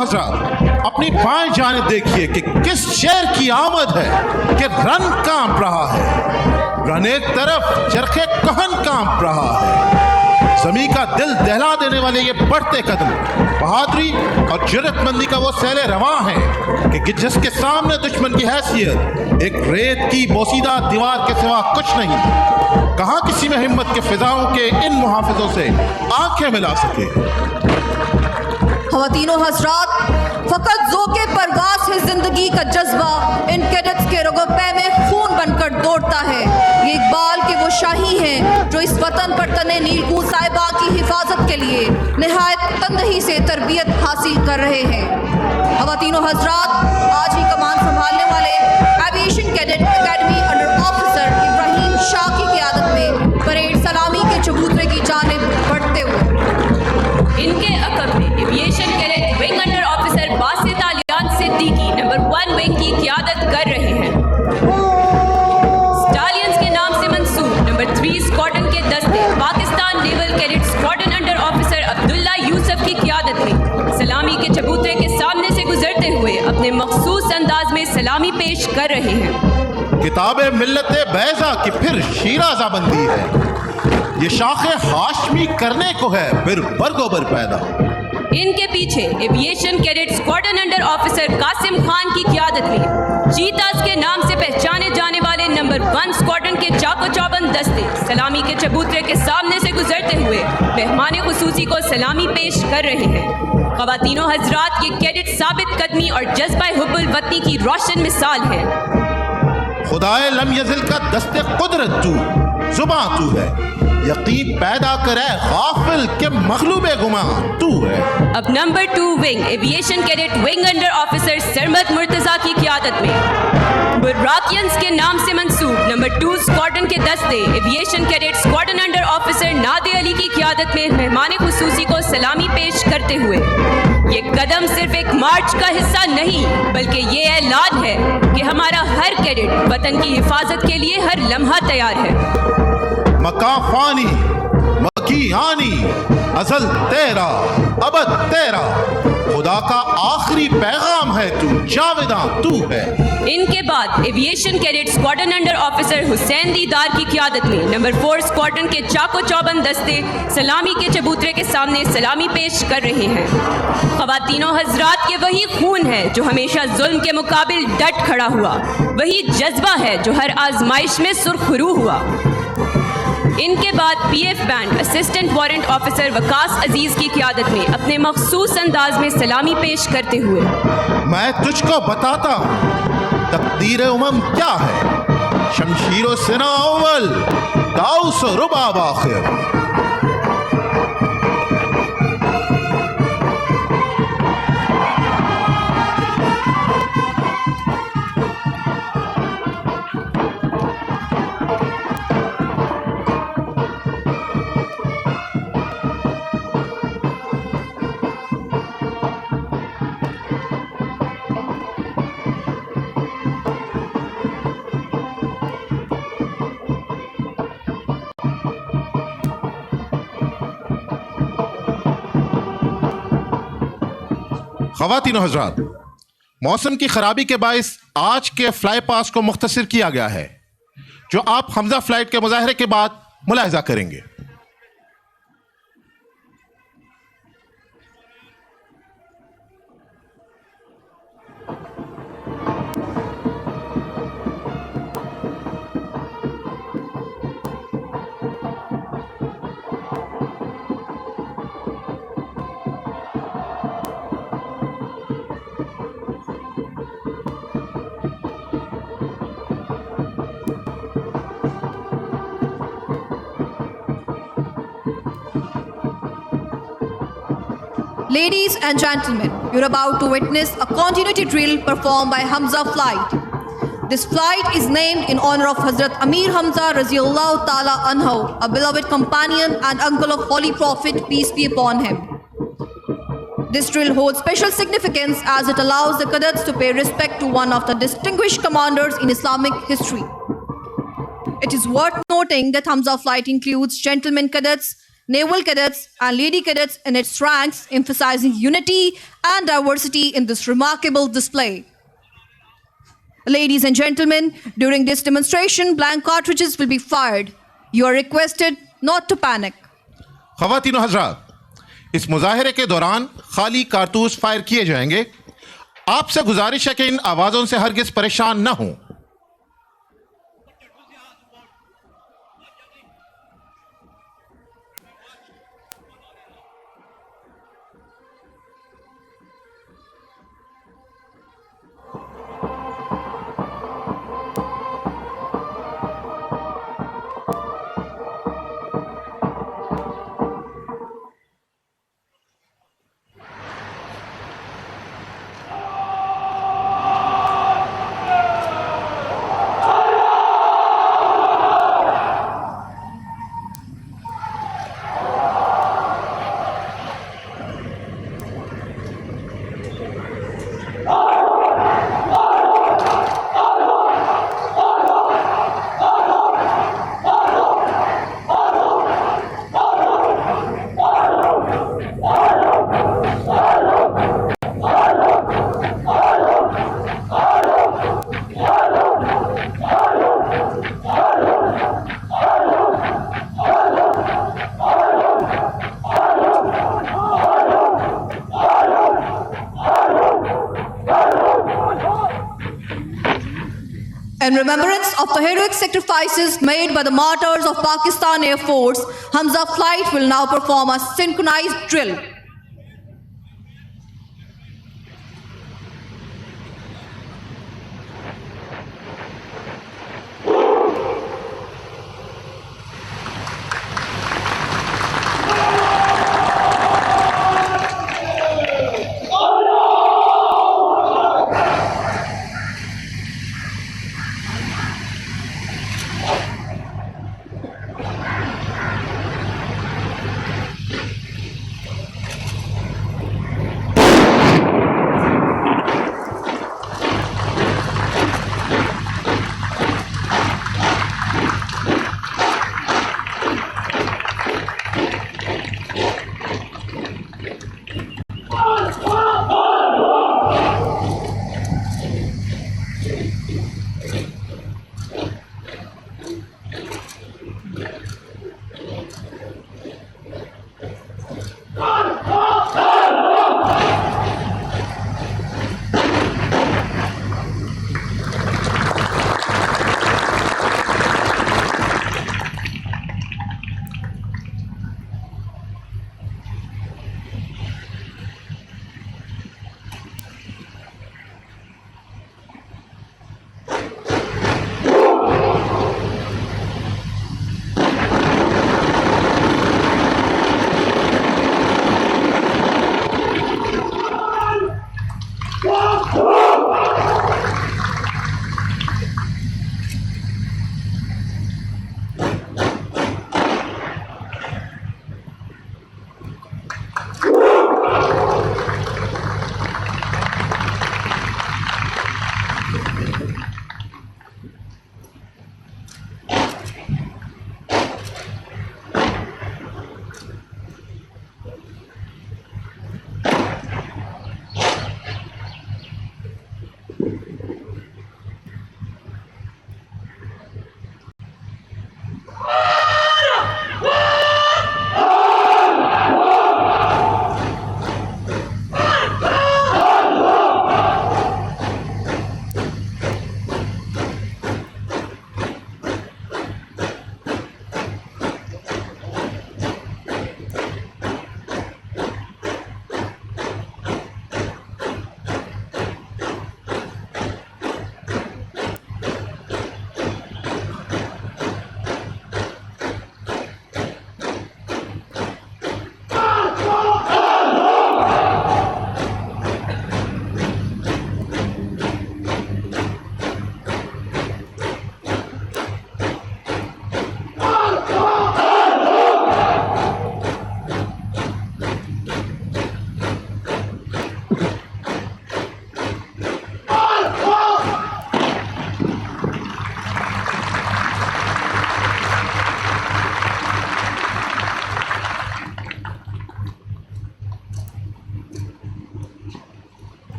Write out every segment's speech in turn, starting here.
حضرات اپنی بائیں جانب دیکھیے کہ کس شیر کی آمد ہے کہ رن کانپ رہا ہے، رن ایک طرف چرخ کہن کانپ رہا ہے، زمین کا دل دہلا دینے والے یہ بڑھتے قدم بہادری اور جرأت مندی کا وہ سیل رواں ہے کہ جس کے سامنے دشمن کی حیثیت ایک ریت کی بوسیدہ دیوار کے سوا کچھ نہیں، کہاں کسی میں ہمت کے فضاؤں کے ان محافظوں سے آنکھیں ملا سکے۔ خواتین و حضرات، فقط ذوق پرواز ہے زندگی کا جذبہ، ان کیڈٹس کے رگو پے میں خون بن کر دوڑتا ہے۔ یہ اقبال کے وہ شاہی ہیں جو اس وطن پر تنے نیلگوں صاحبہ کی حفاظت کے لیے نہایت تندہی سے تربیت حاصل کر رہے ہیں۔ خواتین و حضرات، آج ہی کمان سنبھالنے والے aviation cadet academy under officer Ibrahim Shah کی قیادت میں پریڈ سلامی کے چبوترے کی جانب بڑھتے ہوئے ان کے عقب میں aviation cadet wing under officer Basit Aliyan Siddiqui number 1 wing کی قیادت کر رہے ہیں۔ سٹالینز کے نام سے منسوب نمبر 3 اسکواڈرن کے دستے پاکستان نیول کیڈٹ اسکواڈرن انڈر آفیسر عبداللہ یوسف کی قیادت میں سلامی کے چبوترے کے سامنے سے گزرتے ہوئے اپنے مخصوص انداز میں سلامی پیش کر رہے ہیں۔ کتاب ملت بیضا کی پھر شیرازہ بندی ہے، یہ شاخ ہاشمی کرنے کو ہے پھر برگو بر پیدا۔ ان کے پیچھے aviation cadet squadron under officer Qasim Khan کی قیادت میں چیتاز کے نام سے پہچانے جانے والے نمبر 1 اسکواڈرن کے چاق و چوبند دستے سلامی کے چبوترے کے سامنے سے گزرتے ہوئے مہمان خصوصی کو سلامی پیش کر رہے ہیں۔ خواتین و حضرات، یہ کیڈٹ ثابت قدمی اور جذبہ حب الوطنی کی روشن مثال ہے۔ خدائے لم یزل کا دست قدرت تو، زباں تو ہے، یقین پیدا کرے غافل کہ مغلوب گمان تو ہے۔ اب number 2 wing aviation cadet wing under officer Sarmad Murtaza کی قیادت میں براکینز کے نام سے منسوب نمبر 2 اسکواڈرن کے دستے aviation cadet squadron under officer Nadir Ali کی قیادت میں مہمان خصوصی کو سلامی پیش کرتے ہوئے یہ قدم صرف ایک مارچ کا حصہ نہیں بلکہ یہ اعلان ہے کہ ہمارا ہر کیڈٹ وطن کی حفاظت کے لیے ہر لمحہ تیار ہے۔ مکاں فانی مکی آنی، ازل تیرا ابد تیرا، خدا کا آخری پیغام ہے تو، جاویداں تو ہے۔ ان کے بعد aviation cadet squadron under officer Hussain Didar کی قیادت میں نمبر 4 اسکواڈرن کے چاق و چوبند دستے سلامی کے چبوترے کے سامنے سلامی پیش کر رہے ہیں۔ خواتین و حضرات، یہ وہی خون ہے جو ہمیشہ ظلم کے مقابل ڈٹ کھڑا ہوا، وہی جذبہ ہے جو ہر آزمائش میں سرخرو ہوا۔ ان کے بعد P F band assistant warrant officer Waqas Aziz کی قیادت میں اپنے مخصوص انداز میں سلامی پیش کرتے ہوئے میں تجھ کو بتاتا ہوں تقدیر کیا ہے، شمشیر و سنا اول، داؤس و رباب آخر۔ خواتین و حضرات، موسم کی خرابی کے باعث آج کے فلائی پاس کو مختصر کیا گیا ہے، جو آپ حمزہ فلائٹ کے مظاہرے کے بعد ملاحظہ کریں گے۔ Ladies and gentlemen, you're about to witness a continuity drill performed by Hamza Flight. This flight is named in honor of Hazrat Amir Hamza Raziyallahu Ta'ala Anhu, a beloved companion and uncle of Holy Prophet, peace be upon him. This drill holds special significance as it allows the cadets to pay respect to one of the distinguished commanders in Islamic history. It is worth noting that Hamza Flight includes gentlemen cadets, naval cadets and lady cadets in its ranks, emphasizing unity and diversity in this remarkable display. Ladies and gentlemen, during this demonstration, blank cartridges will be fired. You are requested not to panic. خواتین و حضرات، اس مظاہرے کے دوران خالی کارتوس fire کیے جائیں گے. آپ سے گزارش ہے کہ ان آوازوں سے ہرگز پریشان نہ ہوں. In remembrance of the heroic sacrifices made by the martyrs of Pakistan Air Force, Hamza Flight will now perform a synchronized drill.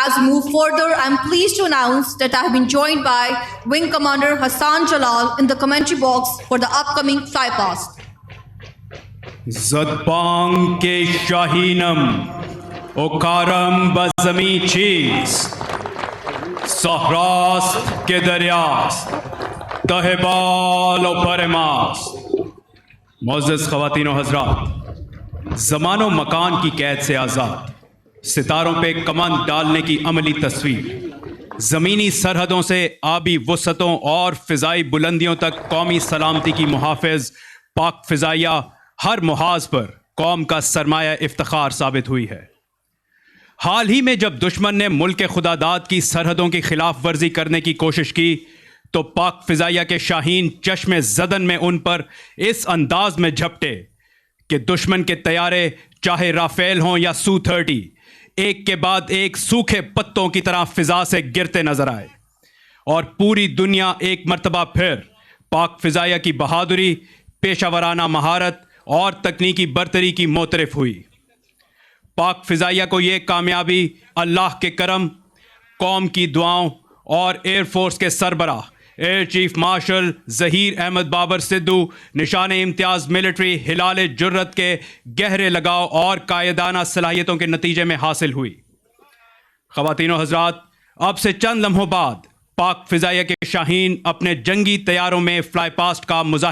As we move further, I'm pleased to announce that I have been joined by Wing Commander Hassan Jalal in the commentary box for the upcoming flypast. زدبانگ کے شاہینم اوکارم بزمی چیز سہراست کے دریاست تہبال و پرماست. معزز خواتین و حضرات، زمان و مکان کی قید سے آزاد، ستاروں پہ کمند ڈالنے کی عملی تصویر، زمینی سرحدوں سے آبی وسعتوں اور فضائی بلندیوں تک قومی سلامتی کی محافظ پاک فضائیہ ہر محاذ پر قوم کا سرمایہ افتخار ثابت ہوئی ہے. حال ہی میں جب دشمن نے ملک خدا داد کی سرحدوں کی خلاف ورزی کرنے کی کوشش کی تو پاک فضائیہ کے شاہین چشم زدن میں ان پر اس انداز میں جھپٹے کہ دشمن کے طیارے چاہے رافیل ہوں یا سو-30 ایک کے بعد ایک سوکھے پتوں کی طرح فضا سے گرتے نظر آئے، اور پوری دنیا ایک مرتبہ پھر پاک فضائیہ کی بہادری، پیشہ ورانہ مہارت اور تکنیکی برتری کی معترف ہوئی. پاک فضائیہ کو یہ کامیابی اللہ کے کرم، قوم کی دعاؤں اور ایئر فورس کے سربراہ air chief marshal Zaheer Ahmed Babar Sidhu Nishan Imtiaz military ہلال جرت کے گہرے لگاؤ اور قائدانہ صلاحیتوں کے نتیجے میں حاصل ہوئی. خواتین و حضرات، اب سے چند لمحوں بعد پاک فضائیہ کے شاہین اپنے جنگی طیاروں میں فلائی پاسٹ کا مظاہرہ